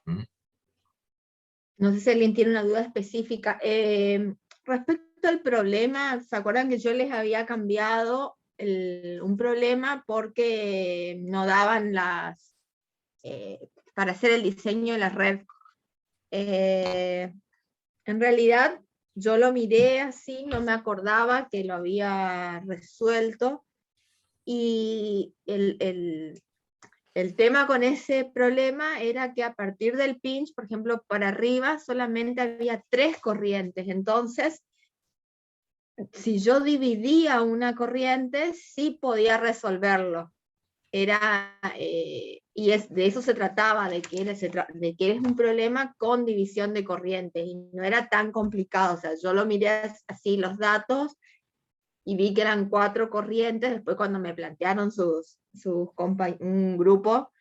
No sé si alguien tiene una duda específica. Respecto al problema, ¿se acuerdan que yo les había cambiado un problema porque no daban para hacer el diseño de la red? En realidad, yo lo miré así, no me acordaba que lo había resuelto, y el tema con ese problema era que a partir del pinch, por ejemplo, para arriba solamente había 3 corrientes, entonces si yo dividía una corriente, sí podía resolverlo. De eso se trataba, de que es un problema con división de corrientes, y no era tan complicado. O sea, yo lo miré así los datos, y vi que eran 4 corrientes. Después cuando me plantearon un grupo,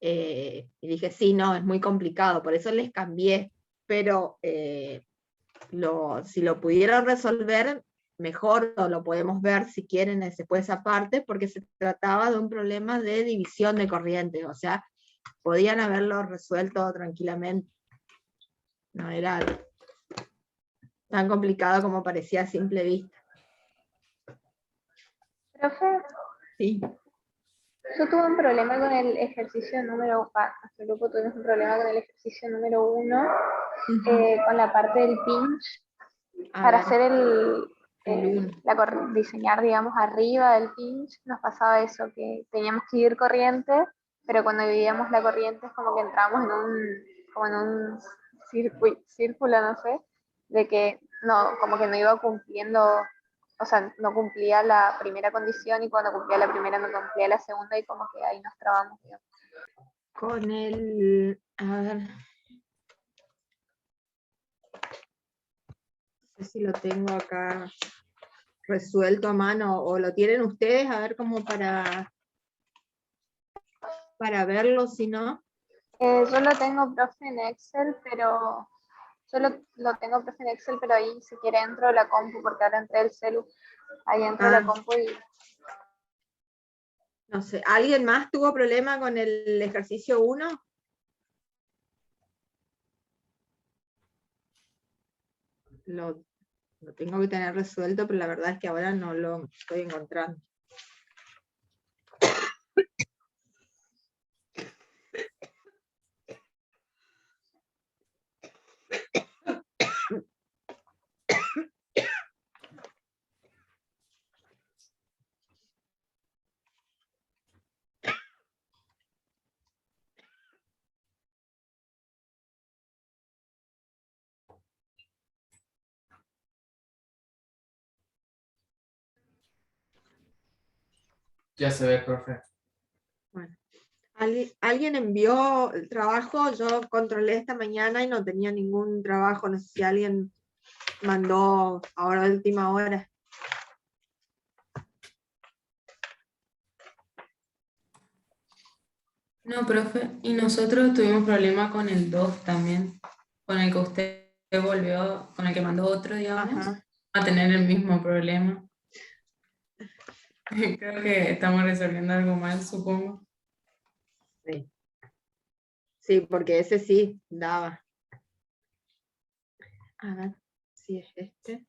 y dije, sí, no, es muy complicado, por eso les cambié, pero si lo pudieron resolver, mejor, o lo podemos ver si quieren después esa parte, porque se trataba de un problema de división de corrientes, o sea, podían haberlo resuelto tranquilamente. No era tan complicado como parecía a simple vista. Profe, Sí. yo tuve un problema con el ejercicio número 4. Nuestro grupo tuvimos un problema con el ejercicio número 1, con la parte del pinch. Para hacer diseñar, digamos, arriba del pinch, nos pasaba eso, que teníamos que ir corriente, pero cuando dividíamos la corriente es como que entramos en un círculo, no sé, de que no, como que no iba cumpliendo, o sea, no cumplía la primera condición, y cuando cumplía la primera no cumplía la segunda, y como que ahí nos trabamos, digamos. Con a ver, no sé si lo tengo acá resuelto a mano, o lo tienen ustedes, a ver, como para verlo, si no. Yo lo tengo, profe, en Excel, pero lo tengo, profe, en Excel, pero ahí si quiere entro a la compu, porque ahora entré el celu, ahí entro a la compu y... No sé, ¿alguien más tuvo problema con el ejercicio 1? Lo tengo que tener resuelto, pero la verdad es que ahora no lo estoy encontrando. Ya se ve, profe. Bueno, ¿alguien envió el trabajo? Yo controlé esta mañana y no tenía ningún trabajo. No sé si alguien mandó ahora a última hora. No, profe, y nosotros tuvimos problema con el 2 también, con el que usted volvió, con el que mandó otro, digamos, Ajá. a tener el mismo problema. Creo que estamos resolviendo algo mal, supongo. Sí. Sí, porque ese sí daba. A ver si es este.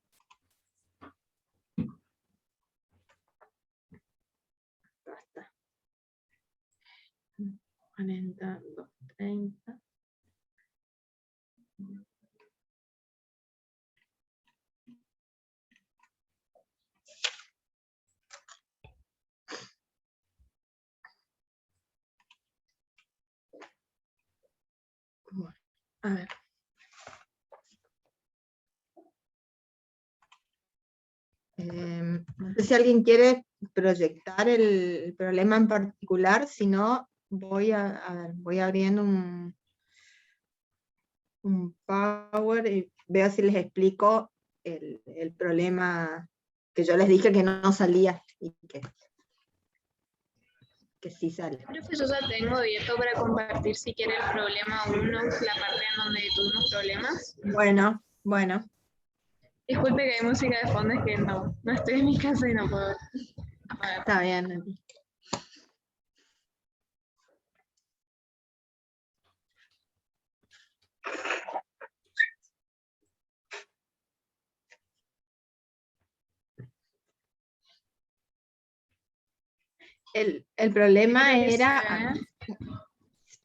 Basta. 40, 230. Bueno, a ver. No sé si alguien quiere proyectar el problema en particular, si no, voy abriendo un Power y veo si les explico el problema que yo les dije que no salía y que sí sale. Profe, yo ya tengo abierto para compartir si quiere el problema 1, la parte en donde tuvimos problemas. Bueno. Disculpe que hay música de fondo, es que no estoy en mi casa y no puedo apagar. Está bien. el problema Creo que era, se ve.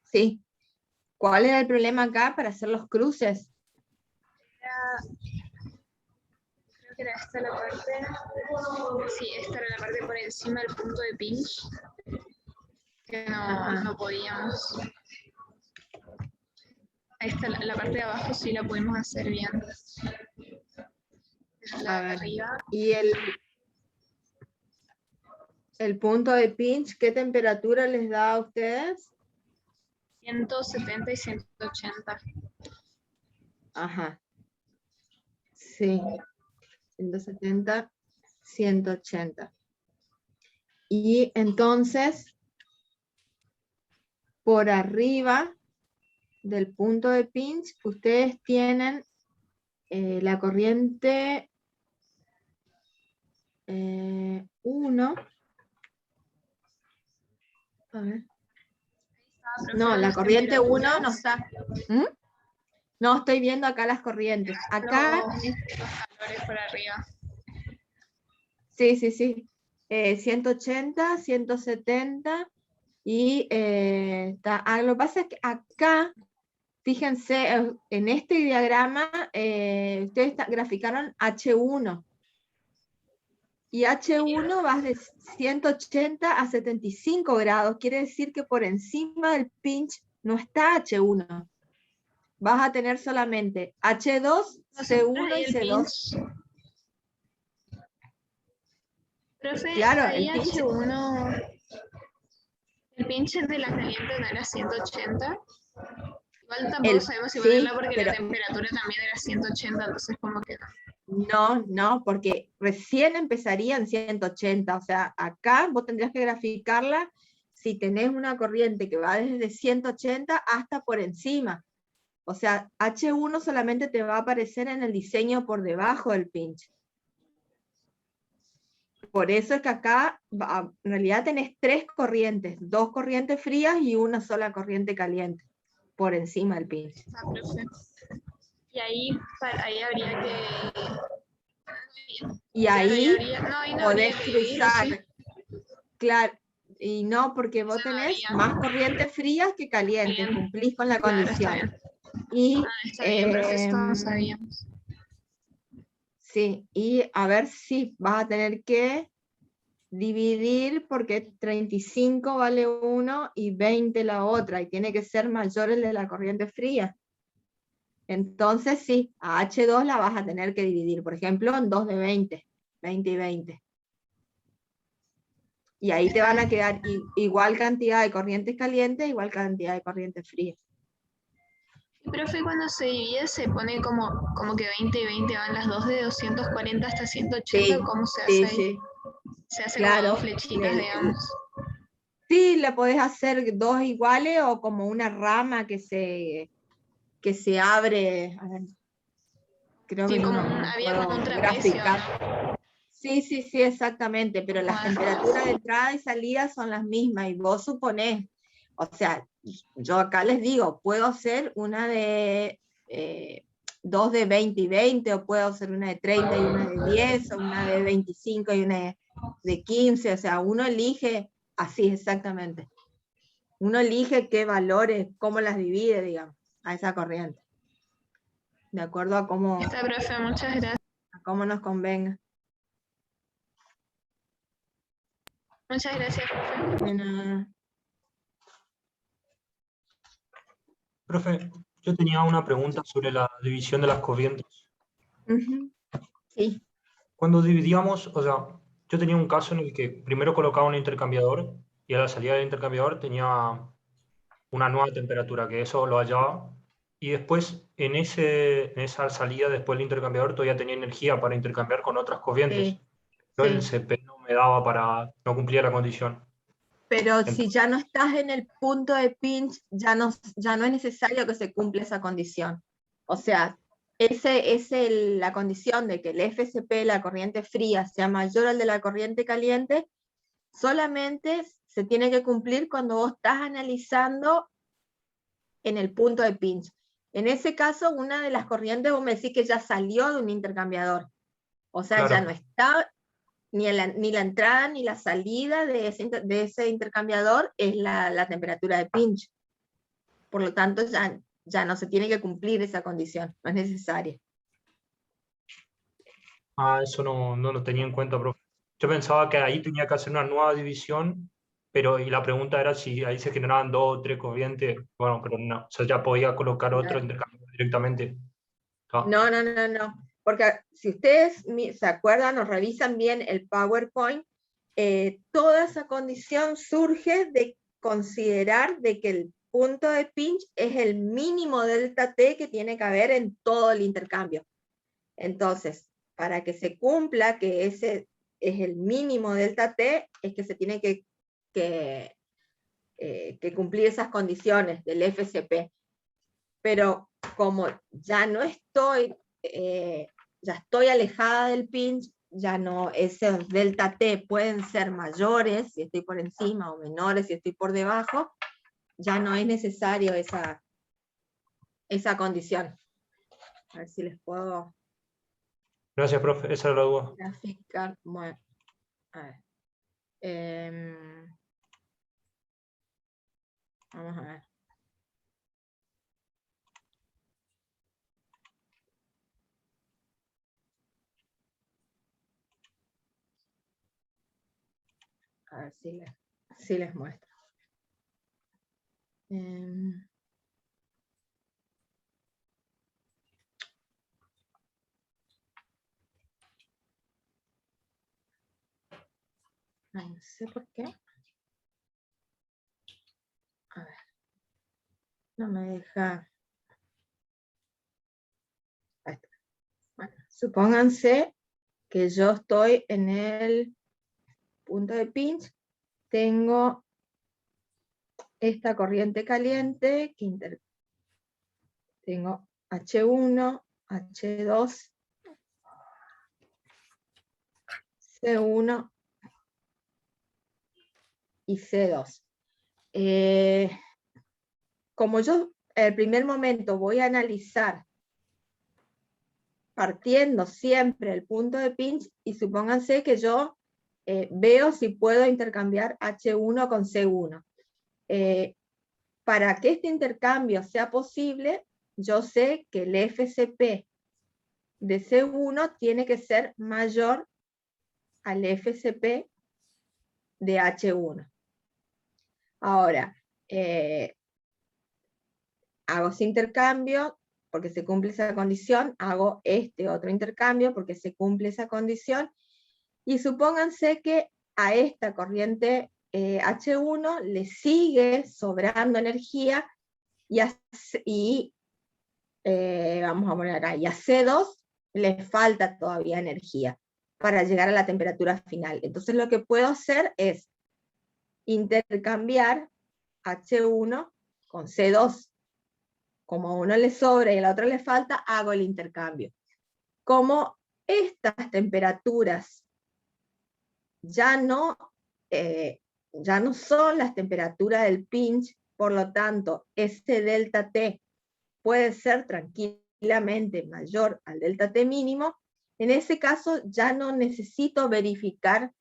sí, ¿cuál era el problema acá para hacer los cruces? Creo que era esta la parte. Sí, esta era la parte por encima del punto de pinch. Que Ajá. no podíamos. Ahí está la parte de abajo, sí la pudimos hacer bien. La A de ver. arriba. Y el punto de pinch, ¿qué temperatura les da a ustedes? 170 y 180. Ajá. Sí. 170, 180. Y entonces, por arriba del punto de pinch, ustedes tienen la corriente 1. A ver. No, la corriente 1 no está. ¿Mm? No, estoy viendo acá las corrientes. Acá, Los calores por arriba. sí, sí, sí. 180, 170 y lo que pasa es que acá, fíjense, en este diagrama, ustedes graficaron H1. Y H1 va de 180 a 75 grados, quiere decir que por encima del pinch no está H1. Vas a tener solamente H2, C1 y C2. Profe, Claro, ahí el pinch, H1, el pinche de la caliente no era 180. Igual tampoco sabemos si ponerla sí, porque pero la temperatura también era 180, entonces como que no. no, porque recién empezaría en 180, o sea, acá vos tendrías que graficarla si tenés una corriente que va desde 180 hasta por encima. O sea, H1 solamente te va a aparecer en el diseño por debajo del pinch. Por eso es que acá, en realidad tenés 3 corrientes, 2 corrientes frías y una sola corriente caliente, por encima del pinch. Ah, profe. Y ahí habría que... Y Claro, ahí no, ahí no podés habría que dividir, ¿o sí? cruzar, claro, y no, porque vos Eso no tenés habría. más corrientes frías que calientes, Bien. cumplís con la Claro, está condición. bien. Y, Está bien, profe, esto no sabíamos. sí, y a ver si vas a tener que dividir porque 35 vale uno y 20 la otra, y tiene que ser mayor el de la corriente fría. Entonces sí, a H2 la vas a tener que dividir, por ejemplo, en 2 de 20, 20 y 20. Y ahí te van a quedar igual cantidad de corrientes calientes, igual cantidad de corrientes frías. Y profe, cuando se divide se pone como que 20 y 20 van las dos de 240 hasta 180, Sí, ¿cómo se hace sí, ahí? sí, Se hace como dos claro. flechitas, digamos. Sí, le podés hacer 2 iguales o como una rama que se abre. A ver, creo Sí, que como no había puedo como un trapecio, graficar. ¿no? Sí, sí, sí, exactamente, pero las Como- temperaturas de entrada y salida son las mismas, y vos suponés, o sea, yo acá les digo, puedo hacer una de 2 de 20 y 20, o puedo hacer una de 30 y una de 10, o una de 25 y una de 15, o sea, uno elige así exactamente. Uno elige qué valores, cómo las divide, digamos, a esa corriente, de acuerdo a Está, profe, muchas gracias. cómo nos convenga. Muchas gracias, profe. De nada. Profe, yo tenía una pregunta sobre la división de las corrientes. Ujú. Sí. Cuando dividíamos, o sea, yo tenía un caso en el que primero colocaba un intercambiador y a la salida del intercambiador tenía una nueva temperatura, que eso lo hallaba, y después en esa salida, después del intercambiador, todavía tenía energía para intercambiar con otras corrientes, Sí, pero el sí. CP no me daba no cumplía la condición. Pero si Entonces, ya no estás en el punto de pinch, ya no es necesario que se cumpla esa condición. O sea, la condición de que el FSP, la corriente fría, sea mayor al de la corriente caliente, solamente se tiene que cumplir cuando vos estás analizando en el punto de pinch. En ese caso, una de las corrientes, vos me decís que ya salió de un intercambiador. O sea, ya no claro, está ni la entrada ni la salida de ese intercambiador es la temperatura de pinch. Por lo tanto, ya no se tiene que cumplir esa condición, no es necesaria. Ah, eso no lo tenía en cuenta, profe. Yo pensaba que ahí tenía que hacer una nueva división, pero y la pregunta era si ahí se generaban 2 o 3 corrientes. Bueno, pero no, o sea, ya podía colocar otro intercambiador directamente. Ah, No. Porque si ustedes se acuerdan o revisan bien el PowerPoint, toda esa condición surge de considerar de que el punto de pinch es el mínimo delta T que tiene que haber en todo el intercambio. Entonces, para que se cumpla que ese es el mínimo delta T, es que se tiene que cumplir esas condiciones del FCP. Pero como ya no estoy, ya estoy alejada del pinch, ya no, esos delta T pueden ser mayores si estoy por encima o menores si estoy por debajo, ya no es necesario esa condición. A ver si les puedo gracias, profe. Esa era la duda. graficar. Bueno, a ver. Vamos a ver. A ver si les muestro. Ay, no sé por qué. A ver. No me deja. Ahí está. Bueno, supónganse que yo estoy en el punto de pinch, tengo esta corriente caliente, tengo H1, H2, C1 y C2. Como yo en el primer momento voy a analizar partiendo siempre el punto de pinch, y supónganse que yo veo si puedo intercambiar H1 con C1. Para que este intercambio sea posible, yo sé que el FCP de C1 tiene que ser mayor al FCP de H1. Ahora, hago ese intercambio porque se cumple esa condición, hago este otro intercambio porque se cumple esa condición, y supónganse que a esta corriente H1 le sigue sobrando energía y vamos a poner acá, y a C2 le falta todavía energía para llegar a la temperatura final. Entonces lo que puedo hacer es intercambiar H1 con C2. Como a uno le sobra y a la otra le falta, hago el intercambio. Como estas temperaturas ya no son las temperaturas del pinch, por lo tanto, ese delta T puede ser tranquilamente mayor al delta T mínimo, en ese caso ya no necesito verificar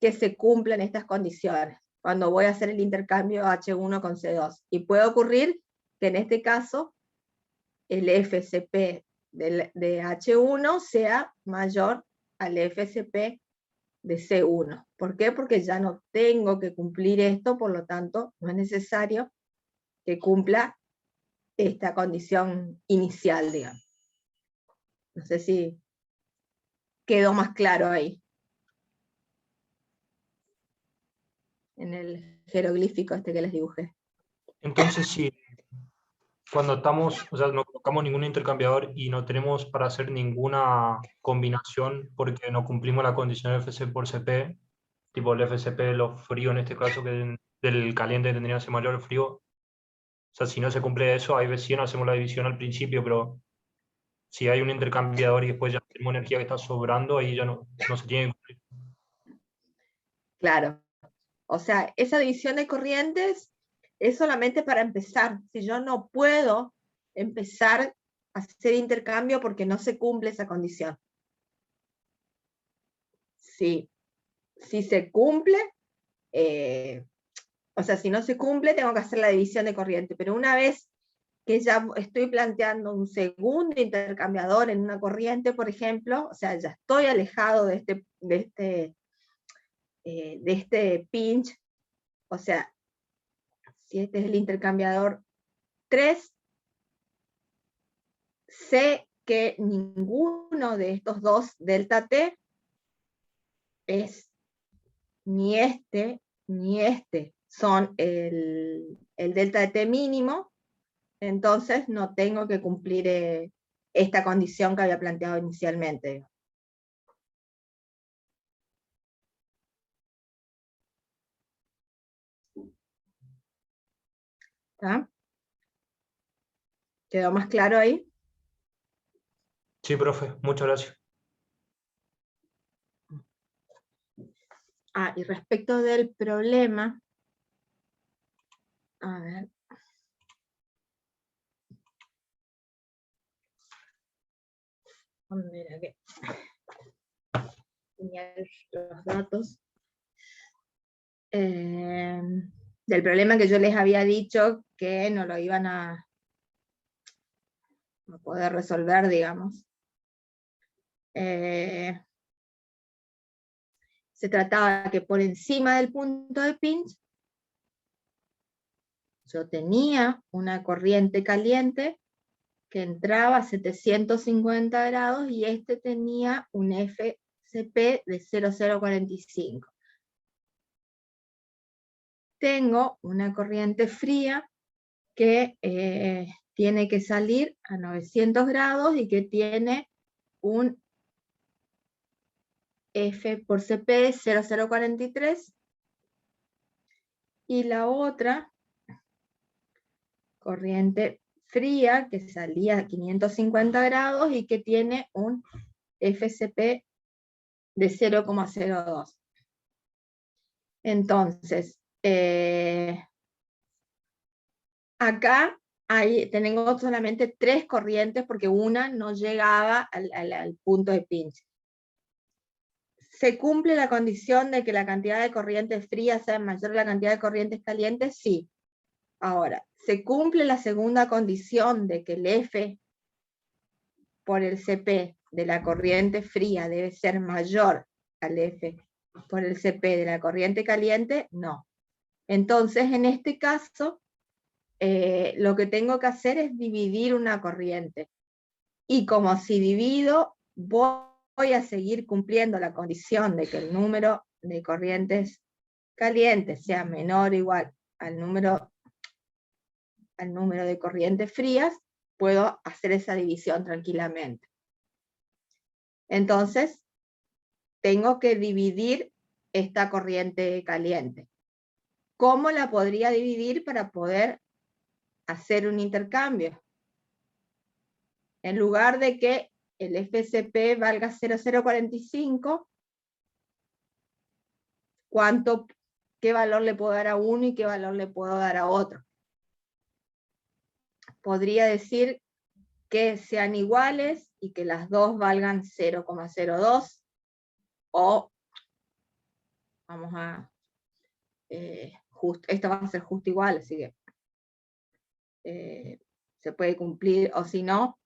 que se cumplan estas condiciones cuando voy a hacer el intercambio H1 con C2. Y puede ocurrir que en este caso el FCP de H1 sea mayor al FCP de C1. ¿Por qué? Porque ya no tengo que cumplir esto, por lo tanto no es necesario que cumpla esta condición inicial, digamos. No sé si quedó más claro ahí, en el jeroglífico este que les dibujé. Entonces, si cuando estamos, o sea, no colocamos ningún intercambiador y no tenemos para hacer ninguna combinación porque no cumplimos la condición FC por CP, tipo el FCP de lo frío en este caso, que del caliente tendría que ser mayor el frío. O sea, si no se cumple eso, ahí recién hacemos la división al principio, pero si hay un intercambiador y después ya tenemos energía que está sobrando, ahí ya no se tiene que cumplir. Claro. O sea, esa división de corrientes es solamente para empezar. Si yo no puedo empezar a hacer intercambio porque no se cumple esa condición. Sí, si se cumple, o sea, si no se cumple, tengo que hacer la división de corriente, pero una vez que ya estoy planteando un segundo intercambiador en una corriente, por ejemplo, o sea, ya estoy alejado de este pinch, o sea, si este es el intercambiador 3, sé que ninguno de estos dos delta T es ni este, son el delta de T mínimo, entonces no tengo que cumplir esta condición que había planteado inicialmente. ¿Está? ¿Quedó más claro ahí? Sí, profe, muchas gracias. Y respecto del problema, a ver. Mira que tenía los datos. Del problema que yo les había dicho que no lo iban a poder resolver, digamos. Se trataba que por encima del punto de pinch yo tenía una corriente caliente que entraba a 750 grados y este tenía un FCP de 0,045. Tengo una corriente fría que tiene que salir a 900 grados y que tiene un F por CP de 0,043, y la otra corriente fría que salía a 550 grados y que tiene un FCP de 0,02. Entonces, acá tengo solamente 3 corrientes porque una no llegaba al punto de pinch. ¿Se cumple la condición de que la cantidad de corrientes frías sea mayor a la cantidad de corrientes calientes? Sí. Ahora, ¿se cumple la segunda condición de que el F por el CP de la corriente fría debe ser mayor al F por el CP de la corriente caliente? No. Entonces, en este caso, lo que tengo que hacer es dividir una corriente. Y como si divido, voy a seguir cumpliendo la condición de que el número de corrientes calientes sea menor o igual al número de corrientes frías, puedo hacer esa división tranquilamente. Entonces, tengo que dividir esta corriente caliente. ¿Cómo la podría dividir para poder hacer un intercambio? En lugar de que el FCP valga 0,045, ¿qué valor le puedo dar a uno y qué valor le puedo dar a otro? Podría decir que sean iguales y que las dos valgan 0,02, o vamos a, esto va a ser justo igual, así que se puede cumplir, o si no,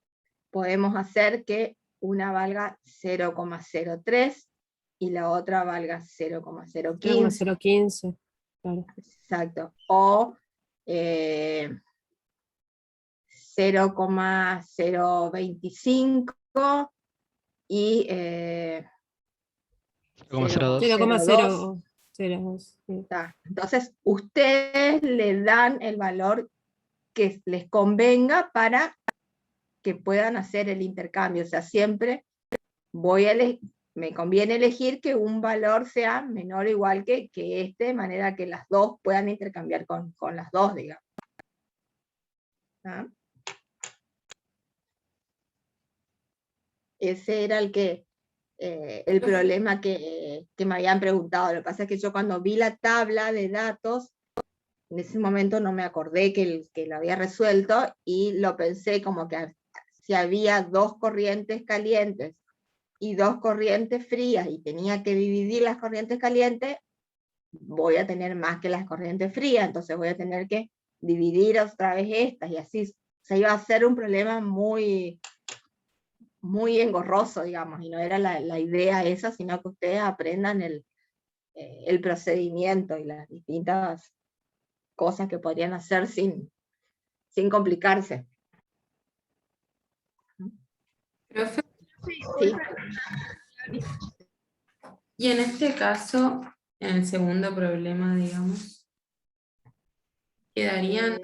podemos hacer que una valga 0,03 y la otra valga 0,015. 0,015, claro. Exacto. O 0,025 y 0,002. Sí. Entonces, ustedes le dan el valor que les convenga para que puedan hacer el intercambio. O sea, siempre me conviene elegir que un valor sea menor o igual que este, de manera que las dos puedan intercambiar con las dos, digamos. ¿Ah? Ese era el problema que me habían preguntado. Lo que pasa es que yo cuando vi la tabla de datos, en ese momento no me acordé que lo había resuelto, y lo pensé como que si había dos corrientes calientes y 2 corrientes frías, y tenía que dividir las corrientes calientes, voy a tener más que las corrientes frías, entonces voy a tener que dividir otra vez estas, y así se iba a hacer un problema muy, muy engorroso, digamos, y no era la idea esa, sino que ustedes aprendan el procedimiento y las distintas cosas que podrían hacer sin complicarse. Profe, Sí. y en este caso, en el segundo problema, digamos, quedarían,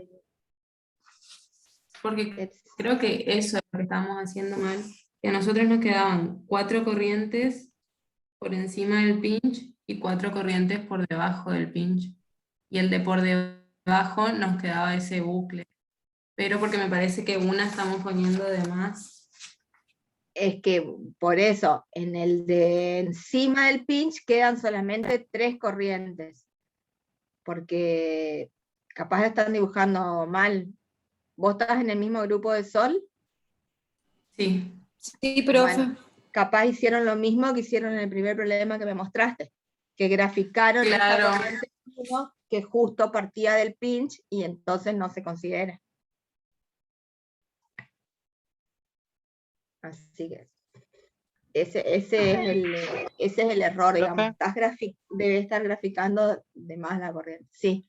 porque creo que eso es lo que estamos haciendo mal, que a nosotros nos quedaban 4 corrientes por encima del pinch y 4 corrientes por debajo del pinch. Y el de por debajo nos quedaba ese bucle. Pero porque me parece que una estamos poniendo de más. Es que por eso, en el de encima del pinch quedan solamente 3 corrientes, porque capaz están dibujando mal. ¿Vos estás en el mismo grupo de Sol? Sí. Sí, profe. Bueno, capaz hicieron lo mismo que hicieron en el primer problema que me mostraste, que graficaron Claro. esta corriente 1 que justo partía del pinch y entonces no se considera. Así que ese es el error, digamos. Debe estar graficando de más la corriente. Sí.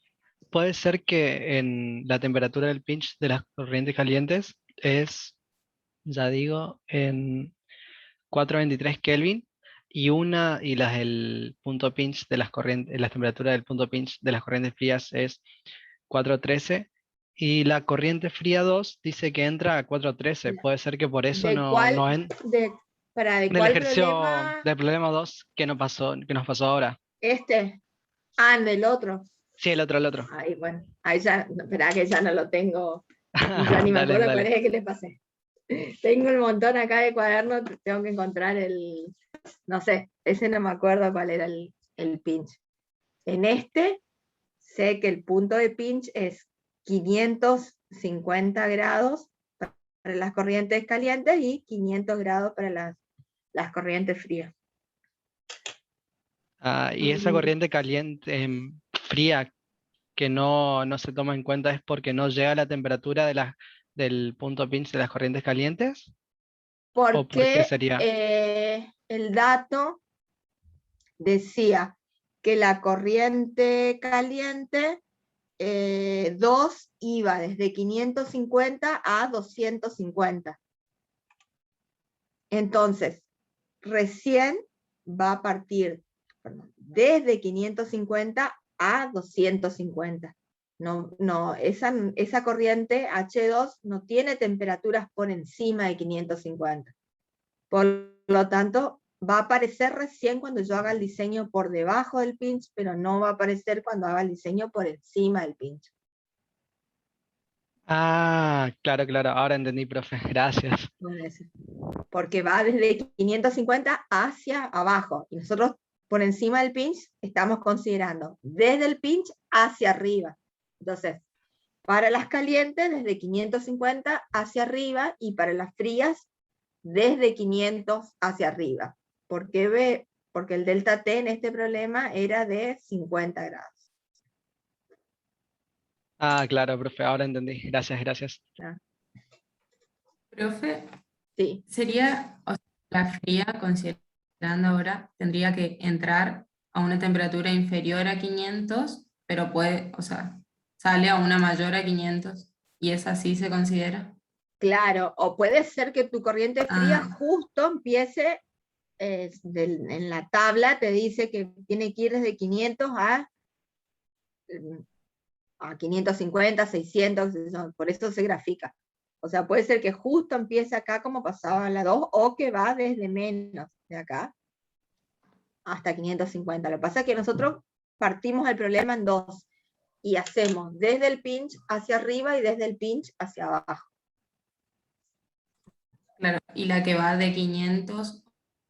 Puede ser que en la temperatura del pinch de las corrientes calientes es, ya digo, en 423 Kelvin y el punto pinch de las corrientes, la temperatura del punto pinch de las corrientes frías es 413 y la corriente fría 2 dice que entra a 413. Puede ser que por eso ¿De no cuál, en de del cuál ejercicio problema? del problema 2 que nos pasó ahora. Este. Ah, del otro. Sí, el otro. Ahí, bueno, ahí ya, espera que ya no lo tengo, ya ni me Dale, acuerdo dale. cuál es que le pasé. Tengo un montón acá de cuadernos, tengo que encontrar no sé, ese no me acuerdo cuál era el pinch. En este, sé que el punto de pinch es 550 grados para las corrientes calientes y 500 grados para las corrientes frías. Y esa corriente caliente, fría, que no se toma en cuenta es porque no llega a la temperatura del punto pinch de las corrientes calientes. ¿O por qué Porque sería? el dato decía que la corriente caliente 2 iba desde 550 a 250. Entonces, recién va a partir desde 550 a 250. No, esa corriente H2 no tiene temperaturas por encima de 550. Por lo tanto, va a aparecer recién cuando yo haga el diseño por debajo del pinch, pero no va a aparecer cuando haga el diseño por encima del pinch. Claro, ahora entendí, profe, gracias. Porque va desde 550 hacia abajo, y nosotros por encima del pinch estamos considerando desde el pinch hacia arriba. Entonces, para las calientes desde 550 hacia arriba, y para las frías desde 500 hacia arriba. Porque el delta T en este problema era de 50 grados. Claro, profe, ahora entendí. Gracias. Profe, Sí. sería, o sea, la fría, considerando ahora, tendría que entrar a una temperatura inferior a 500, pero puede, o sea, sale a una mayor a 500, y esa sí se considera. Claro, o puede ser que tu corriente fría justo empiece, en la tabla te dice que tiene que ir desde 500 a 550, 600, por eso se grafica. O sea, puede ser que justo empiece acá como pasaba en la 2, o que va desde menos de acá hasta 550. Lo que pasa es que nosotros partimos el problema en 2 y hacemos desde el pinch hacia arriba y desde el pinch hacia abajo. Claro, y la que va de 500,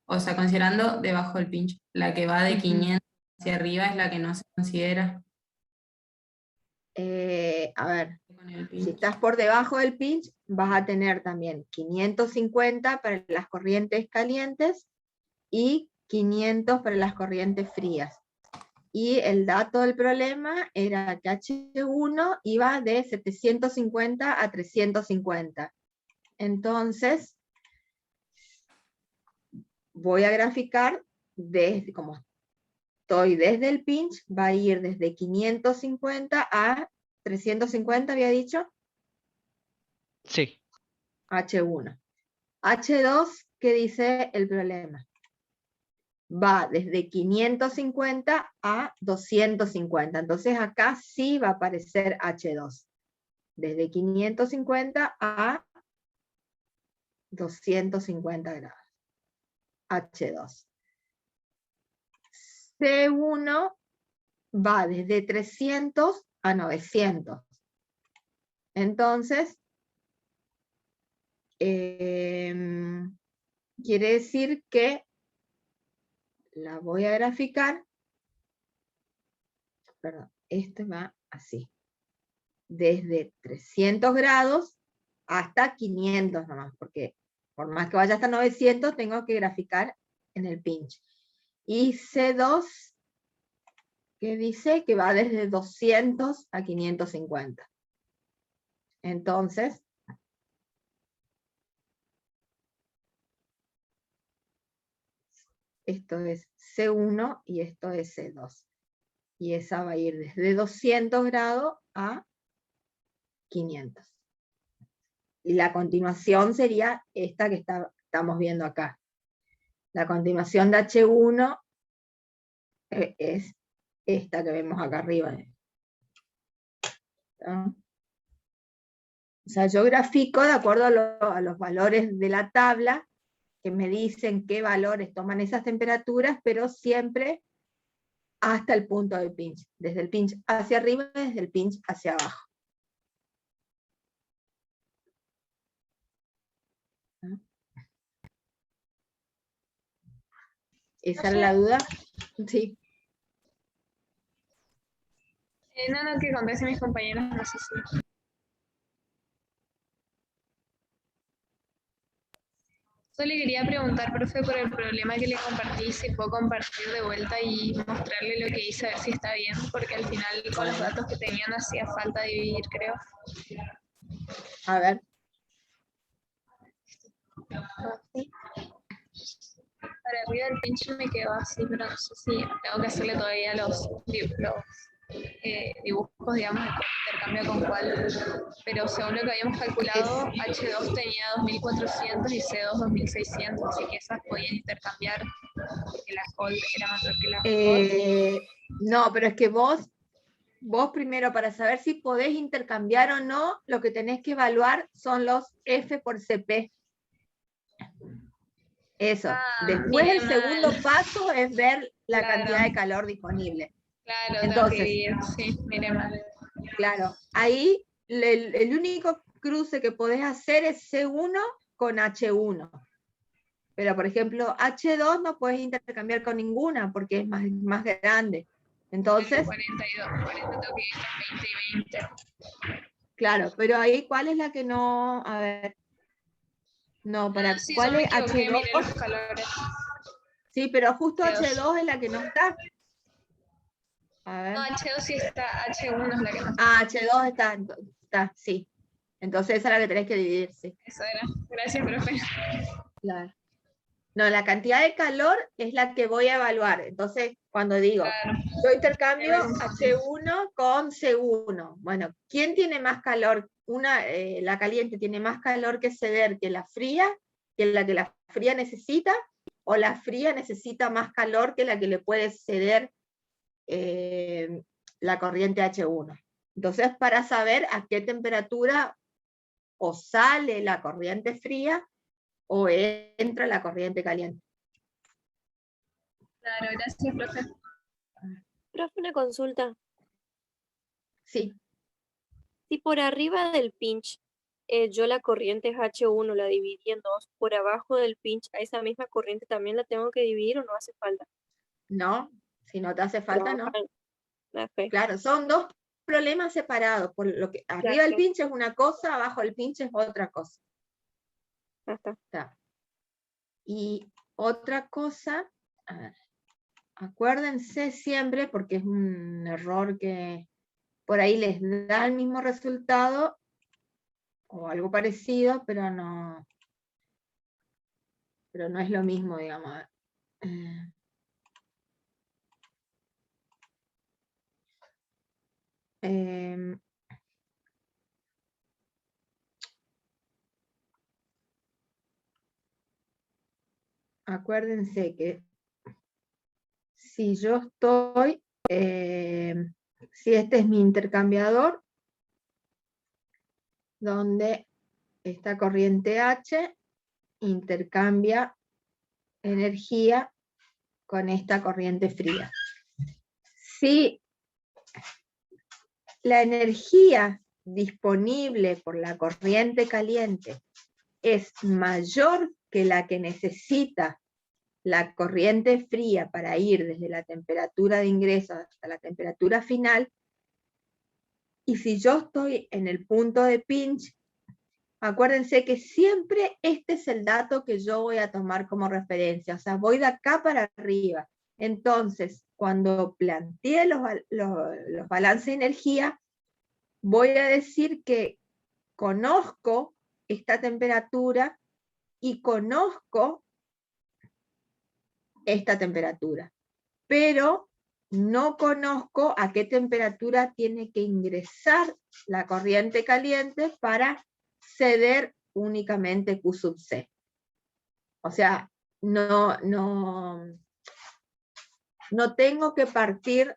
o sea, considerando debajo del pinch, la que va de 500 hacia arriba es la que no se considera. A ver, si estás por debajo del pinch, vas a tener también 550 para las corrientes calientes y 500 para las corrientes frías. Y el dato del problema era que H1 iba de 750 a 350. Entonces, voy a graficar desde, como estoy desde el pinch, va a ir desde 550 a 350, había dicho. Sí. H1. H2, ¿qué dice el problema? Va desde 550 a 250. Entonces acá sí va a aparecer H2. Desde 550 a 250 grados. H2. C1 va desde 300 a 900. Entonces, quiere decir que la voy a graficar, perdón, este va así, desde 300 grados hasta 500 nomás, porque por más que vaya hasta 900, tengo que graficar en el pinch. Y C2, que dice que va desde 200 a 550. Entonces, esto es C1 y esto es C2. Y esa va a ir desde 200 grados a 500. Y la continuación sería esta que estamos viendo acá. La continuación de H1 es esta que vemos acá arriba. ¿No? O sea, yo grafico de acuerdo a los valores de la tabla, que me dicen qué valores toman esas temperaturas, pero siempre hasta el punto del pinch. Desde el pinch hacia arriba, desde el pinch hacia abajo. ¿No? ¿Esa era la duda? Sí. No, que contesten mis compañeros, no sé si. Solo le quería preguntar, profe, por el problema que le compartí, si puedo compartir de vuelta y mostrarle lo que hice, a ver si está bien, porque al final con los datos que tenían hacía falta dividir, creo. A ver. Así. Para arriba del pinche me quedó así, pero no sé si tengo que hacerle todavía los dibujos, digamos, de intercambio con cuál, pero según lo que habíamos calculado, H2 tenía 2400 y C2 2600, así que esas podían intercambiar, porque la cold era mayor que la hot. No, pero es que vos primero, para saber si podés intercambiar o no, lo que tenés que evaluar son los F por CP. Eso. Después el segundo paso es ver la cantidad de calor disponible. Claro, entonces, sí, mire mal. Claro, ahí el único cruce que podés hacer es C1 con H1. Pero, por ejemplo, H2 no puedes intercambiar con ninguna porque es más grande. Entonces... 42, tengo que ir 20 y 20. Claro, pero ahí, ¿cuál es la que no...? A ver... No, para sí, ¿cuál es H2? H2? Los calores. Sí, pero justo H2. H2 es la que no está. A ver. No, H2 sí está, H1 es la que no está. Ah, H2 está, sí. Entonces esa es la que tenés que dividir, sí. Eso era. Gracias, profe. Claro. No, la cantidad de calor es la que voy a evaluar. Entonces, cuando digo, yo intercambio H1 con C1. Bueno, ¿quién tiene más calor? La caliente tiene más calor que ceder que la la fría necesita, o la fría necesita más calor que la que le puede ceder la corriente H1. Entonces, para saber a qué temperatura o sale la corriente fría, o entra la corriente caliente. Claro, gracias, profe. Profe, una consulta. Sí. Si por arriba del pinch yo la corriente es H1, la dividí en dos, por abajo del pinch a esa misma corriente también la tengo que dividir o no hace falta. No, si no te hace falta, no. Okay. Claro, son dos problemas separados, por lo que arriba del pinch es una cosa, abajo del pinch es otra cosa. Está. Y otra cosa, a ver, acuérdense siempre, porque es un error que por ahí les da el mismo resultado, o algo parecido, pero no es lo mismo, digamos. Acuérdense que si yo estoy, si este es mi intercambiador, donde esta corriente H intercambia energía con esta corriente fría. Si la energía disponible por la corriente caliente es mayor que la que necesita la corriente fría para ir desde la temperatura de ingreso hasta la temperatura final, y si yo estoy en el punto de pinch, acuérdense que siempre este es el dato que yo voy a tomar como referencia, o sea, voy de acá para arriba. Entonces, cuando plantee los balances de energía, voy a decir que conozco esta temperatura y conozco esta temperatura, pero no conozco a qué temperatura tiene que ingresar la corriente caliente para ceder únicamente Q sub C. O sea, no tengo que partir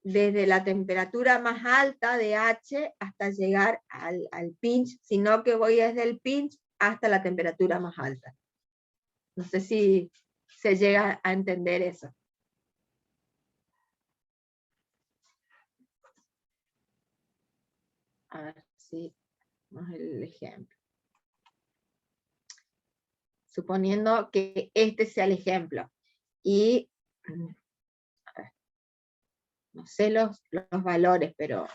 desde la temperatura más alta de H hasta llegar al pinch, sino que voy desde el pinch hasta la temperatura más alta. No sé si se llega a entender eso. A ver si vamos el ejemplo. Suponiendo que este sea el ejemplo. Y a ver, no sé los valores, pero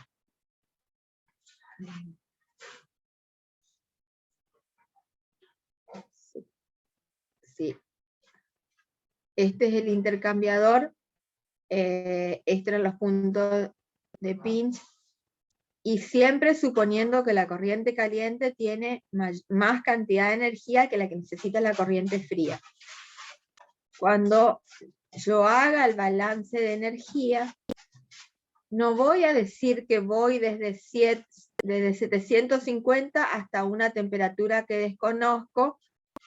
sí. Este es el intercambiador, estos eran los puntos de pinch, y siempre suponiendo que la corriente caliente tiene más cantidad de energía que la que necesita la corriente fría. Cuando yo haga el balance de energía, no voy a decir que voy desde 750 hasta una temperatura que desconozco,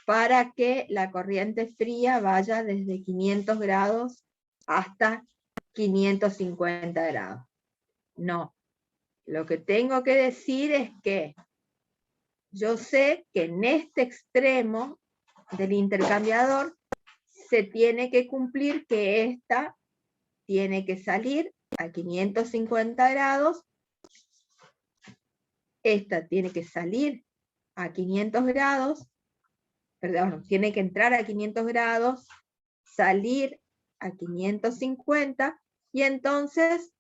para que la corriente fría vaya desde 500 grados hasta 550 grados. No. Lo que tengo que decir es que yo sé que en este extremo del intercambiador se tiene que cumplir que esta tiene que salir a 550 grados, esta tiene que salir a 500 grados, perdón, tiene que entrar a 500 grados, salir a 550, y entonces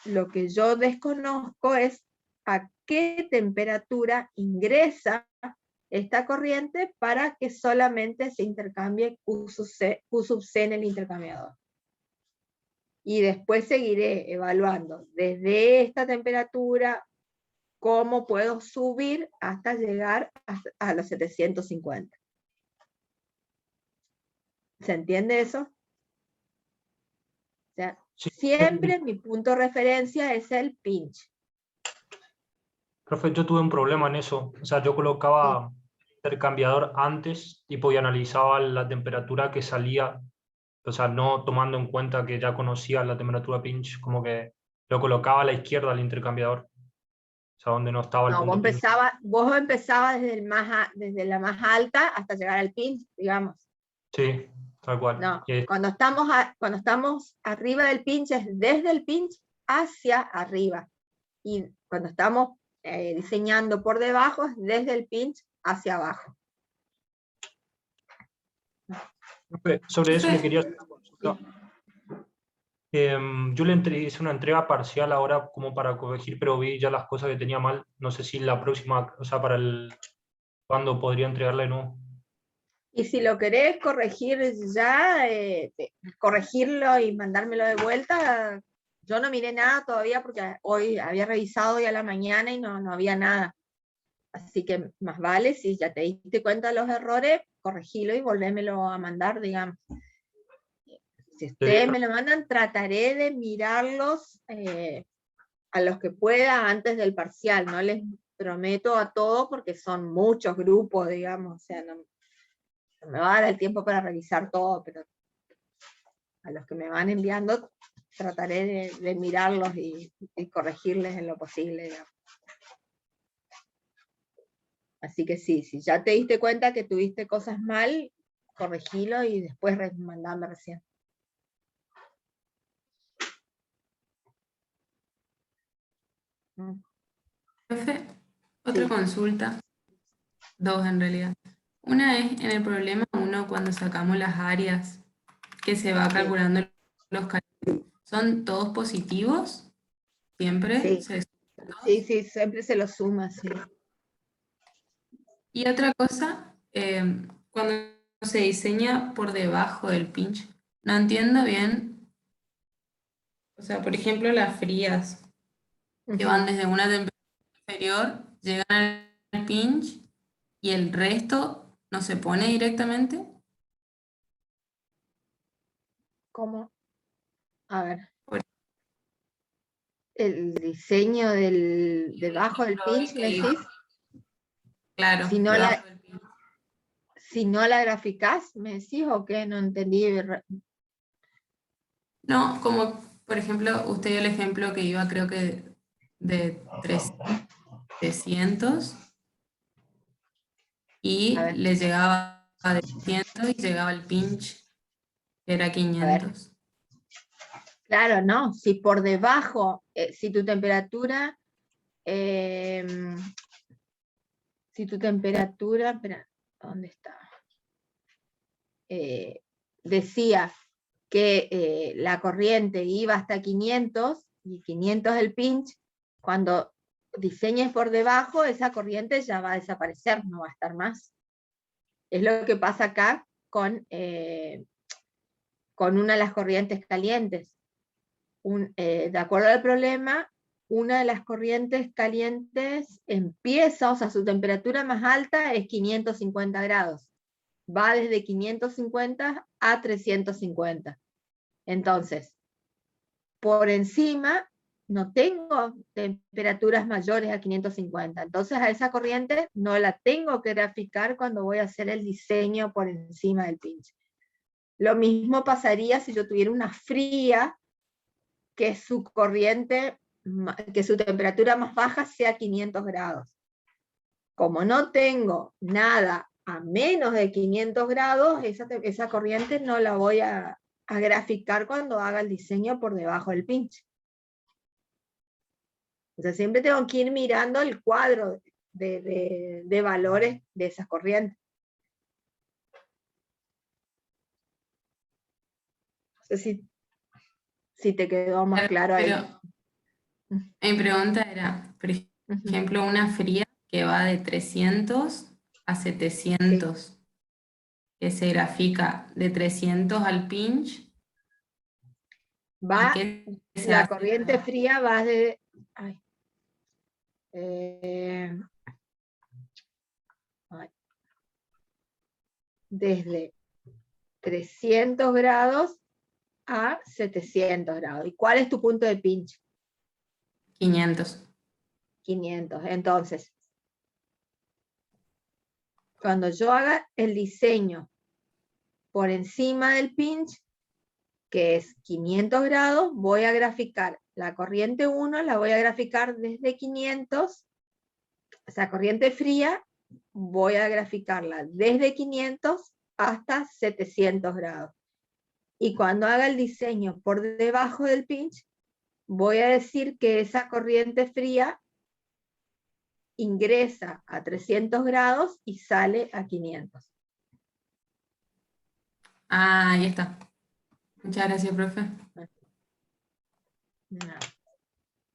lo que yo desconozco es a qué temperatura ingresa esta corriente para que solamente se intercambie Q sub C en el intercambiador. Y después seguiré evaluando desde esta temperatura cómo puedo subir hasta llegar a los 750. ¿Se entiende eso? O sea, Sí. siempre mi punto de referencia es el pinch. Profe, yo tuve un problema en eso. O sea, yo colocaba intercambiador antes, tipo, y analizaba la temperatura que salía, o sea, no tomando en cuenta que ya conocía la temperatura pinch, como que lo colocaba a la izquierda del intercambiador. O sea, donde no estaba el No, punto pinch. vos empezabas desde la más alta hasta llegar al pinch, digamos. Sí, tal cual. No, Y cuando estamos arriba del pinch es desde el pinch hacia arriba. Y cuando estamos diseñando por debajo es desde el pinch hacia abajo. profe, sobre eso le quería hacer una consulta. Yo hice una entrega parcial ahora como para corregir, pero vi ya las cosas que tenía mal. No sé si la próxima, o sea, cuándo podría entregarla de nuevo. Y si lo querés corregir ya, corregirlo y mandármelo de vuelta, yo no miré nada todavía porque hoy había revisado hoy a la mañana y no había nada. Así que más vale, si ya te diste cuenta de los errores, corregilo y volvémelo a mandar, digamos. Si ustedes me lo mandan, trataré de mirarlos a los que pueda antes del parcial. No les prometo a todos porque son muchos grupos, digamos. O sea, no me va a dar el tiempo para revisar todo, pero a los que me van enviando trataré de mirarlos y corregirles en lo posible, digamos. Así que sí, si ya te diste cuenta que tuviste cosas mal, corregilo y después mandame recién. Profe, otra consulta, dos en realidad. Una es en el problema 1 cuando sacamos las áreas que se va calculando los cálculos. ¿Son todos positivos? ¿Siempre? Sí, siempre se los suma, sí. Y otra cosa, cuando se diseña por debajo del pinch, no entiendo bien, o sea, por ejemplo, las frías, que van desde una temperatura inferior, llegan al pinch, y el resto no se pone directamente. ¿Cómo? A ver. El diseño debajo del pinch, ¿me decís? Claro. Si no la graficás, ¿me decís o qué? No entendí. No, como por ejemplo, usted dio el ejemplo que iba creo que de 300 y le llegaba a 300 y llegaba al pinch que era 500. Claro, no, si por debajo, si tu temperatura, espera, ¿dónde está? Decía que la corriente iba hasta 500, y 500 el pinch, cuando diseñes por debajo, esa corriente ya va a desaparecer, no va a estar más. Es lo que pasa acá con una de las corrientes calientes. De acuerdo al problema, una de las corrientes calientes empieza, o sea, su temperatura más alta es 550 grados. Va desde 550 a 350. Entonces, por encima no tengo temperaturas mayores a 550. Entonces a esa corriente no la tengo que graficar cuando voy a hacer el diseño por encima del pinch. Lo mismo pasaría si yo tuviera una fría que su corriente, que su temperatura más baja sea 500 grados. Como no tengo nada a menos de 500 grados, esa corriente no la voy a graficar cuando haga el diseño por debajo del pinch. O sea, siempre tengo que ir mirando el cuadro de valores de esas corrientes. No sé si te quedó más claro ahí. Mi pregunta era, por ejemplo, una fría que va de 300 a 700, que se grafica de 300 al pinch. La corriente fría va de... desde 300 grados a 700 grados. ¿Y cuál es tu punto de pinch? 500. 500. Entonces, cuando yo haga el diseño por encima del pinch, que es 500 grados, voy a graficar la corriente 1, la voy a graficar desde 500, esa corriente fría, voy a graficarla desde 500 hasta 700 grados. Y cuando haga el diseño por debajo del pinch, voy a decir que esa corriente fría ingresa a 300 grados y sale a 500. Ah, ahí está. Muchas gracias, profe. No.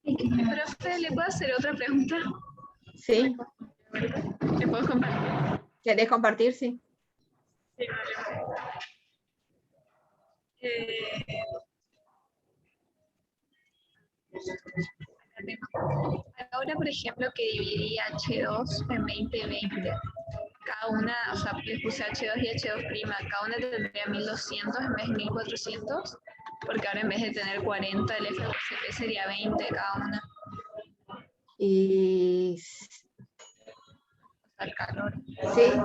Profe, ¿le puedo hacer otra pregunta? Sí. ¿Le puedo compartir? ¿Querés compartir? Sí. Sí, problema. Ahora, por ejemplo, que dividí H2 en 20-20, cada una, o sea, les puse H2 y H2', cada una tendría 1200 en vez de 1400, porque ahora en vez de tener 40 el FCP sería 20 cada una. Y O sea, el calor sí, que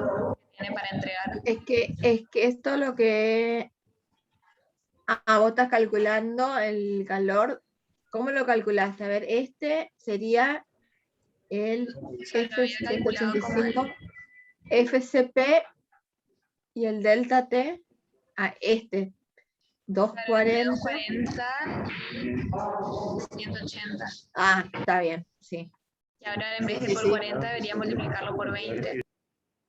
tiene para entregar. es que esto lo que vos estás calculando el calor. ¿Cómo lo calculaste? A ver, este sería el O sea, lo había calculado como el- F185 FCP y el delta T a este Claro, entre 240. 240 y 180. Ah, está bien, sí. Y ahora en vez de Sí, por sí. 40 debería multiplicarlo por 20.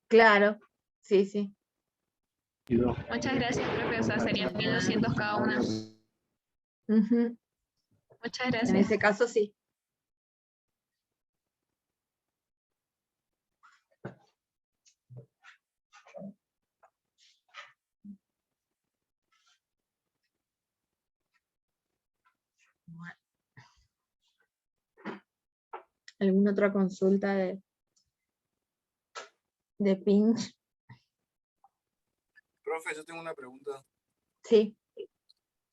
Claro, sí, sí. Muchas gracias, profe. O sea, serían 1200 cada una. Ujú. Muchas En gracias. ese caso sí. Bueno. ¿Alguna otra consulta de pinch? Profe, yo tengo una pregunta. Sí.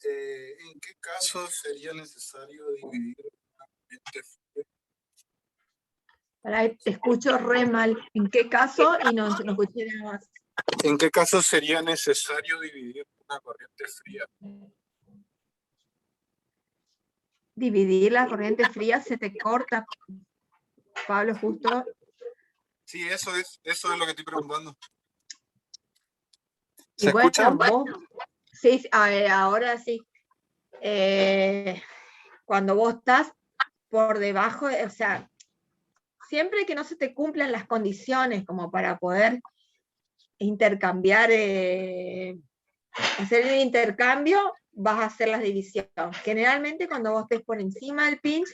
¿En qué caso sería necesario dividir una corriente fría? Pará, te escucho re mal. ¿En qué caso? Y no escuché nada más. ¿En qué caso sería necesario dividir una corriente fría? Dividir la corriente fría se te corta, Pablo, justo. Sí, eso es lo que estoy preguntando. Y ¿Se escucha? bueno, vos, sí, a ver, ahora sí. Cuando vos estás por debajo, o sea, siempre que no se te cumplan las condiciones como para poder intercambiar, hacer el intercambio, vas a hacer las divisiones. Generalmente cuando vos estés por encima del pinch,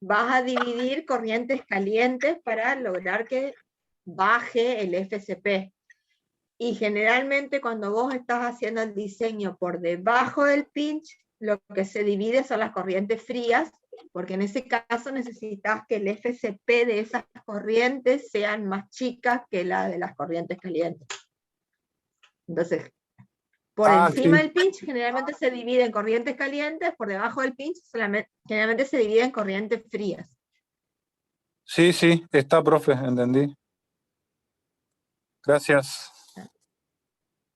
vas a dividir corrientes calientes para lograr que baje el FCP. Y generalmente cuando vos estás haciendo el diseño por debajo del pinch, lo que se divide son las corrientes frías, porque en ese caso necesitas que el FCP de esas corrientes sean más chicas que la de las corrientes calientes. Entonces, por encima del pinch generalmente se divide en corrientes calientes, por debajo del pinch generalmente se divide en corrientes frías. Sí, está, profe, entendí. Gracias.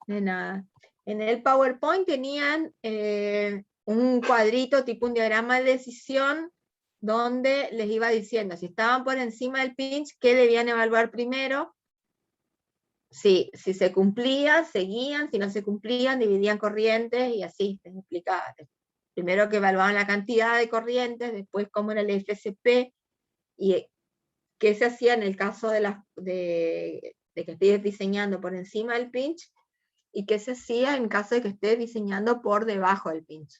De nada. En el PowerPoint tenían un cuadrito tipo un diagrama de decisión donde les iba diciendo si estaban por encima del pinch, qué debían evaluar primero. Si se cumplía, seguían, si no se cumplían, dividían corrientes y así, les explicaba. Primero que evaluaban la cantidad de corrientes, después cómo era el FCP y qué se hacía en el caso de que estés diseñando por encima del pinch y qué se hacía en caso de que estés diseñando por debajo del pinch.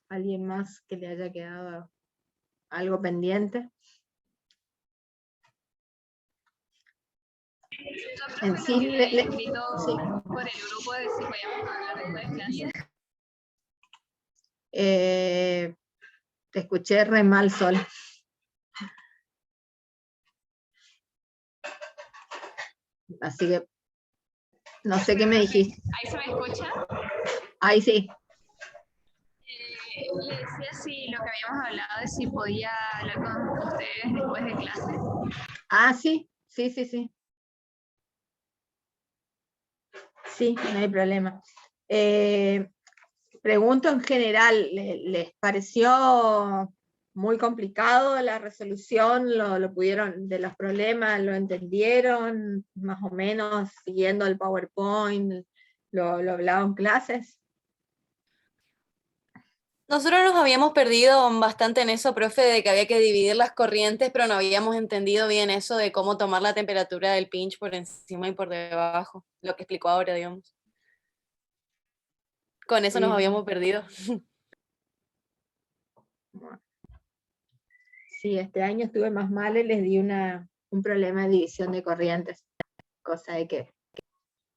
¿Alguien más que le haya quedado algo pendiente? En sí, escrito sí. por el grupo de si podíamos hablar después de clase. Te escuché re mal, Sol. Así que no sé qué me dijiste. ¿Ahí se me escucha? Ahí sí. Le decía si lo que habíamos hablado de si podía hablar con ustedes después de clase. Ah, sí. Sí, no hay problema. Pregunto en general, ¿les pareció muy complicado la resolución? ¿Lo pudieron, de los problemas, lo entendieron más o menos siguiendo el PowerPoint? ¿Lo hablaban en clases? Nosotros nos habíamos perdido bastante en eso, profe, de que había que dividir las corrientes, pero no habíamos entendido bien eso de cómo tomar la temperatura del pinch por encima y por debajo, lo que explicó ahora, digamos. Con eso nos Sí, habíamos perdido. sí, este año estuve más mal y les di un problema de división de corrientes, cosa de que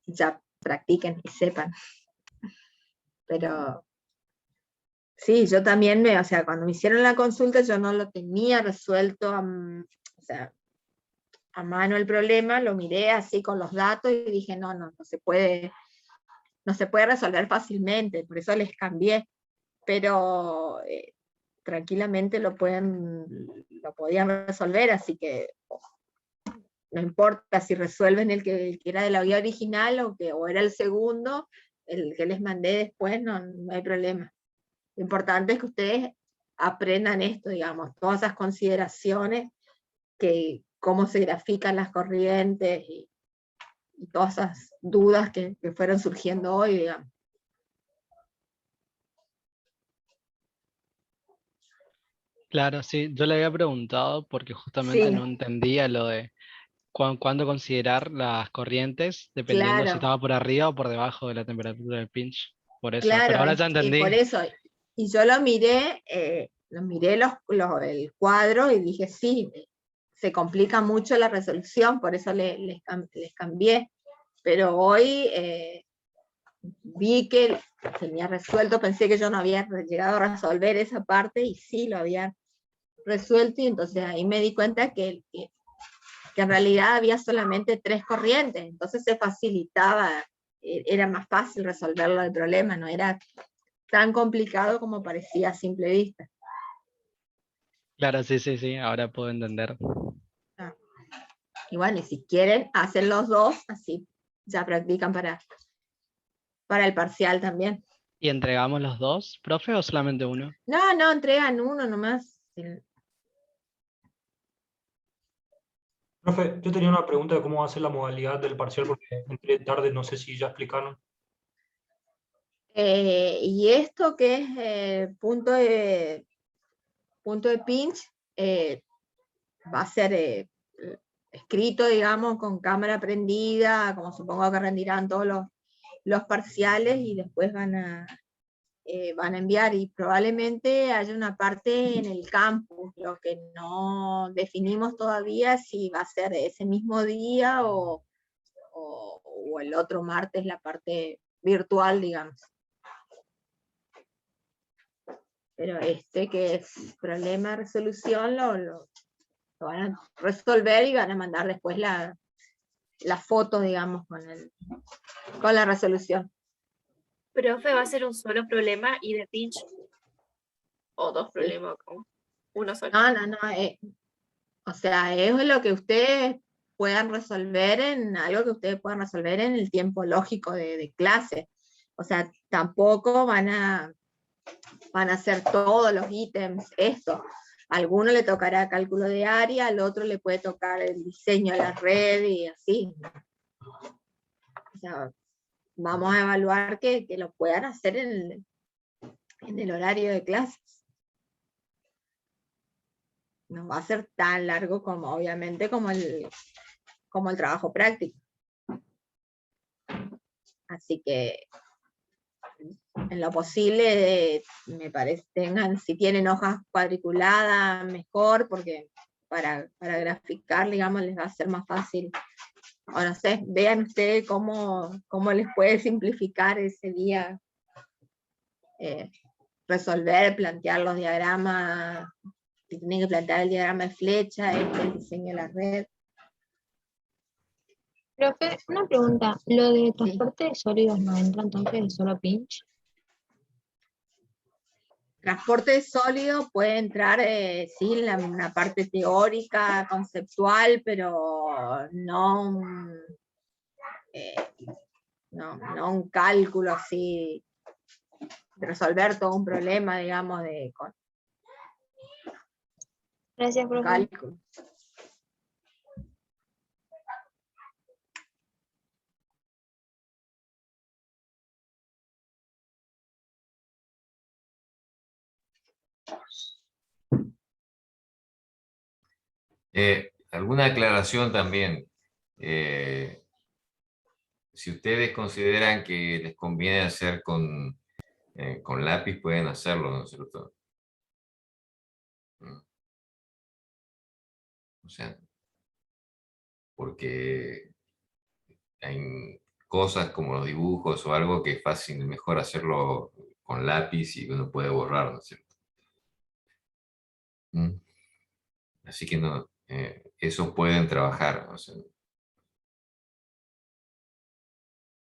ya practiquen y sepan. Pero sí, yo también, o sea, cuando me hicieron la consulta yo no lo tenía resuelto o sea, a mano el problema, lo miré así con los datos y dije, no se puede resolver fácilmente, por eso les cambié, pero tranquilamente lo podían resolver, así que no importa si resuelven el que era de la guía original o era el segundo, el que les mandé después, no hay problema. Lo importante es que ustedes aprendan esto, digamos, todas esas consideraciones, cómo se grafican las corrientes y todas esas dudas que fueron surgiendo hoy, digamos. Claro, sí, yo le había preguntado porque justamente Sí, no entendía lo de cuándo considerar las corrientes, dependiendo si claro, estaba por arriba o por debajo de la temperatura del pinch. Por eso, pero claro, ahora ya y por entendí. eso, y yo lo miré el cuadro y dije, sí, se complica mucho la resolución, por eso les cambié, pero hoy vi que tenía resuelto, pensé que yo no había llegado a resolver esa parte y sí lo había resuelto, y entonces ahí me di cuenta que en realidad había solamente 3 corrientes, entonces se facilitaba, era más fácil resolverlo el problema, no era tan complicado como parecía a simple vista. Claro, sí, sí, sí, ahora puedo entender. Ah, y bueno, y si quieren, hacen los dos, así ya practican para el parcial también. ¿Y entregamos los dos, profe, o solamente uno? No, entregan uno nomás. Profe, yo tenía una pregunta de cómo va a ser la modalidad del parcial, porque entré tarde, no sé si ya explicaron. Y esto que es punto de pinch, va a ser escrito, digamos, con cámara prendida, como supongo que rendirán todos los parciales y después van a enviar, y probablemente haya una parte en el campus, lo que no definimos todavía si va a ser ese mismo día o el otro martes la parte virtual, digamos. Pero que es problema de resolución lo van a resolver y van a mandar después la foto, digamos, con la resolución. Profe, va a ser un solo problema y de pinch. O dos problemas, como uno solo. No, o sea, es lo que ustedes puedan resolver algo que ustedes puedan resolver en el tiempo lógico de clase. O sea, tampoco van a hacer todos los ítems esto. A alguno le tocará cálculo de área, al otro le puede tocar el diseño de la red y así. O sea, vamos a evaluar que lo puedan hacer en el horario de clases. No va a ser tan largo como, obviamente, como el trabajo práctico. Así que, en lo posible, me parece, si tienen hojas cuadriculadas, mejor, porque para graficar, digamos, les va a ser más fácil. O no sé, vean ustedes cómo les puede simplificar ese día, resolver, plantear los diagramas, si tienen que plantear el diagrama de flecha, el diseño de la red. Profe, una pregunta, ¿lo de Sí. transporte de sólidos no entra entonces de solo pinch? Transporte sólido puede entrar, sí, en una parte teórica, conceptual, pero no, no un cálculo así, de resolver todo un problema, digamos, con Gracias, profe. cálculo. Alguna aclaración también. Si ustedes consideran que les conviene hacer con lápiz, pueden hacerlo, ¿no es cierto? O sea, porque hay cosas como los dibujos o algo que es fácil, mejor hacerlo con lápiz y uno puede borrar, ¿no es cierto? Así que no, eso pueden trabajar. O sea,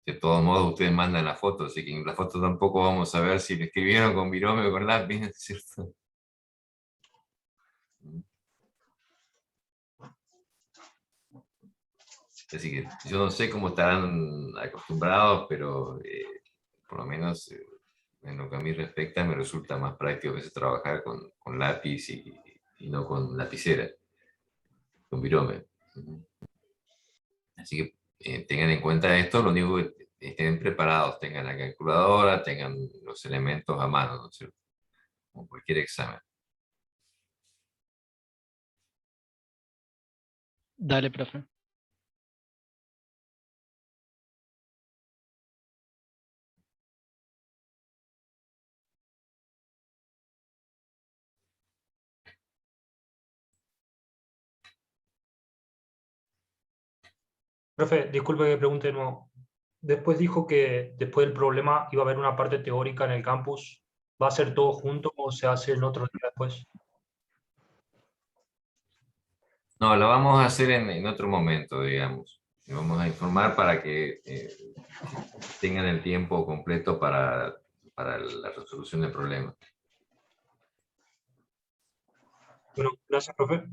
de todos modos, ustedes mandan la foto, así que en la foto tampoco vamos a ver si le escribieron con virome o con lápiz, ¿no es cierto? Así que yo no sé cómo estarán acostumbrados, pero por lo menos en lo que a mí respecta me resulta más práctico a veces trabajar con lápiz y no con lapicera, con virome. Así que tengan en cuenta esto, lo único que estén preparados, tengan la calculadora, tengan los elementos a mano, ¿no es cierto? Como cualquier examen. Dale, profe. Profe, disculpe que pregunte de nuevo. Después dijo que después del problema iba a haber una parte teórica en el campus. ¿Va a ser todo junto o se hace en otro día después? No, lo vamos a hacer en otro momento, digamos. Y vamos a informar para que tengan el tiempo completo para la resolución del problema. Bueno, gracias, profe.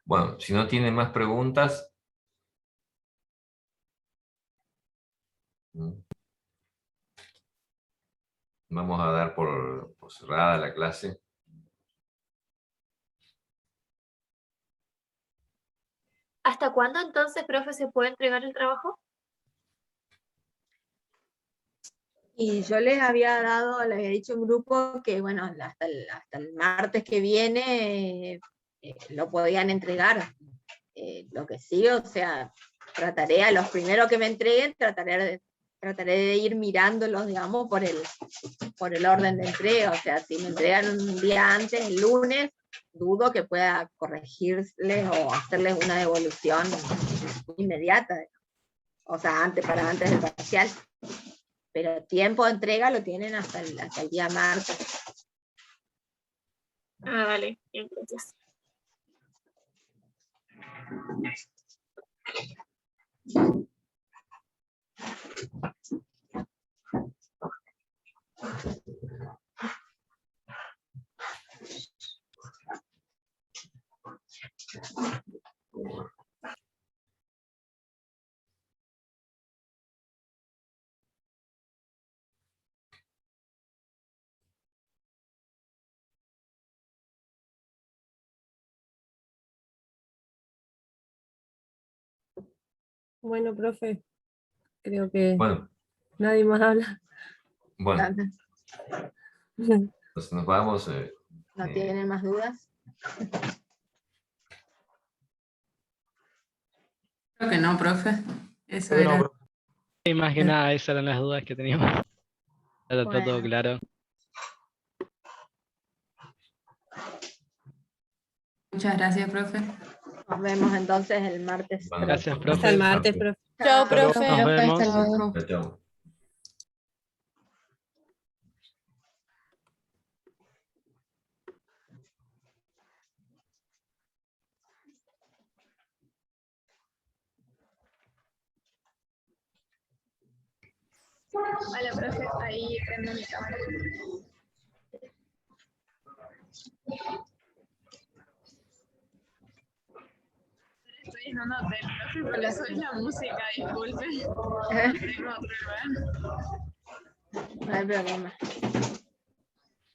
Bueno, si no tienen más preguntas, vamos a dar por cerrada la clase. ¿Hasta cuándo entonces, profe, se puede entregar el trabajo? Y yo les había dicho en grupo que, bueno, hasta el martes que viene lo podían entregar. Lo que sí, o sea, trataré a los primeros que me entreguen, trataré de ir mirándolos, digamos, por el orden de entrega. O sea, si me entregan un día antes, el lunes, dudo que pueda corregirles o hacerles una devolución inmediata. O sea, antes del parcial. Pero tiempo de entrega lo tienen hasta el día martes. Ah, vale, bien, gracias. Bueno, profe, creo que Bueno, nadie más habla. bueno, entonces nos vamos. ¿No tienen más dudas? Creo que no, profe. Eso Bueno, era. profe. Y más que nada, esas eran las dudas que teníamos. Ya está todo Bueno. claro. Muchas gracias, profe. Nos vemos entonces el martes. Bueno, Gracias, profe. Hasta el martes, profe. Chao, Hasta luego. profe. Nos vemos. Hasta luego. Chao, chao. Vale, profe, ahí prendo mi cámara. Estoy en un hotel, profe, por eso es la música, disculpe. Tengo otro lugar. No hay problema.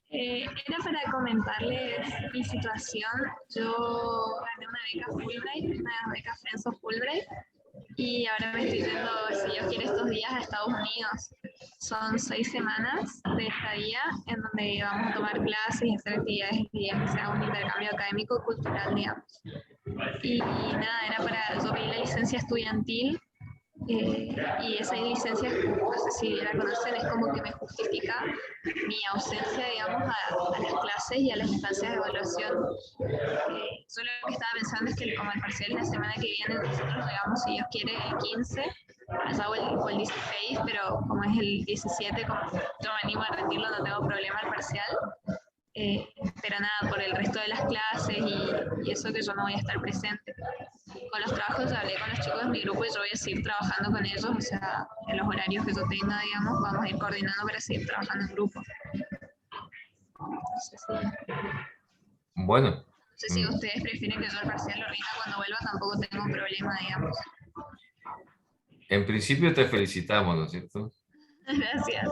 Era para comentarles mi situación. Yo gané una beca Fulbright, una beca Friends of Fulbright, y ahora me estoy yendo, si Dios quiere, estos días a Estados Unidos. Son 6 semanas de estadía en donde vamos a tomar clases y hacer actividades que sea un intercambio académico cultural, digamos. Y nada, era para, yo pedí la licencia estudiantil. Y esa licencia, no sé si la conocen, es como que me justifica mi ausencia, digamos, a las clases y a las instancias de evaluación. Solo lo que estaba pensando es que como el parcial es la semana que viene, nosotros, digamos, si Dios quiere, el 15, allá o el 16, pero como es el 17, como yo me animo a rendirlo, no tengo problema el parcial. Pero nada, por el resto de las clases y eso que yo no voy a estar presente. Con los trabajos hablé con los chicos de mi grupo y yo voy a seguir trabajando con ellos, o sea, en los horarios que yo tenga, digamos, vamos a ir coordinando para seguir trabajando en grupo. No sé Bueno. si ustedes prefieren que yo el parcial lo rinda cuando vuelva, tampoco tengo un problema, digamos. En principio te felicitamos, ¿no es cierto? Gracias.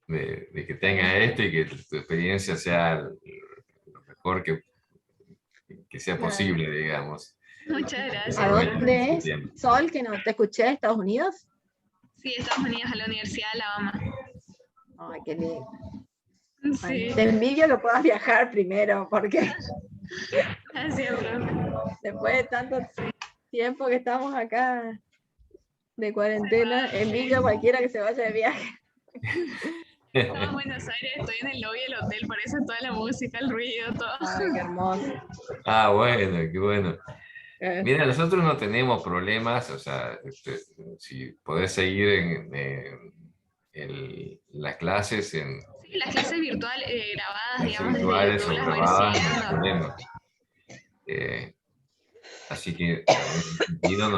De que tengas esto y que tu experiencia sea lo mejor que sea posible, digamos. Muchas gracias. ¿A dónde es? Sol, que no te escuché, ¿Estados Unidos? Sí, Estados Unidos, a la Universidad de Alabama. Ay, qué lindo. Sí. Bueno, te envidio que puedas viajar primero, porque Gracias, profe. después de tanto tiempo que estamos acá de cuarentena, envidio a cualquiera que se vaya de viaje. No, en Buenos Aires estoy en el lobby del hotel, por eso toda la música, el ruido, todo. Ay, qué hermoso. Ah, bueno, qué bueno. Mira, nosotros no tenemos problemas, o sea, si podés seguir en las clases, Sí, las clases virtuales grabadas, digamos, virtuales desde o YouTube las voy a ir grabadas, no hay siguiendo. problema. Así que en ese sentido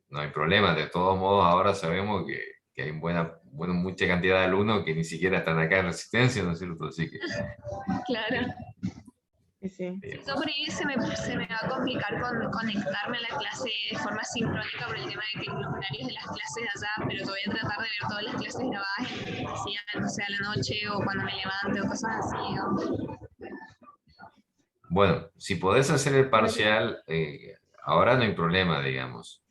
no hay problema. De todos modos, ahora sabemos que hay mucha cantidad de alumnos que ni siquiera están acá en Resistencia, ¿no es cierto? Así que, Claro. Sí. Yo por ahí se me va a complicar con conectarme a la clase de forma sincrónica por el tema de que los horarios de las clases de allá, pero yo voy a tratar de ver todas las clases grabadas, así, no sé, a la noche o cuando me levante o cosas así, digamos. bueno, si podés hacer el parcial, ahora no hay problema, digamos.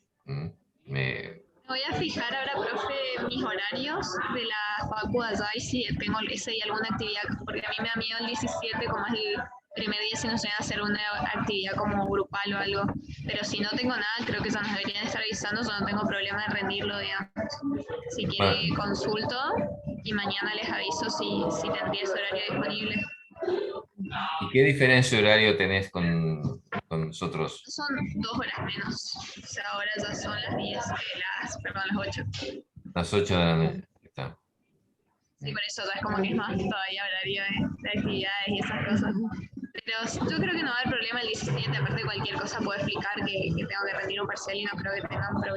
Me voy a fijar ahora, profe, mis horarios de la facu allá y si tengo ese y alguna actividad, porque a mí me da miedo el 17, como es el primer día, si nos llegan a hacer una actividad como grupal o algo. Pero si no tengo nada, creo que ya nos deberían estar avisando, yo no tengo problema de rendirlo, digamos. Si quiere, consulto y mañana les aviso si tendría ese horario disponible. ¿Y qué diferencia de horario tenés con nosotros? Son 2 horas menos. O sea, ahora ya son las 10, las 8. Las 8 de la noche. Está. Sí, por eso ya es como que es más todavía horario de actividades y esas cosas. Pero yo creo que no va a haber problema el 17, aparte de cualquier cosa puedo explicar que tengo que rendir un parcial y no creo que tengan problema.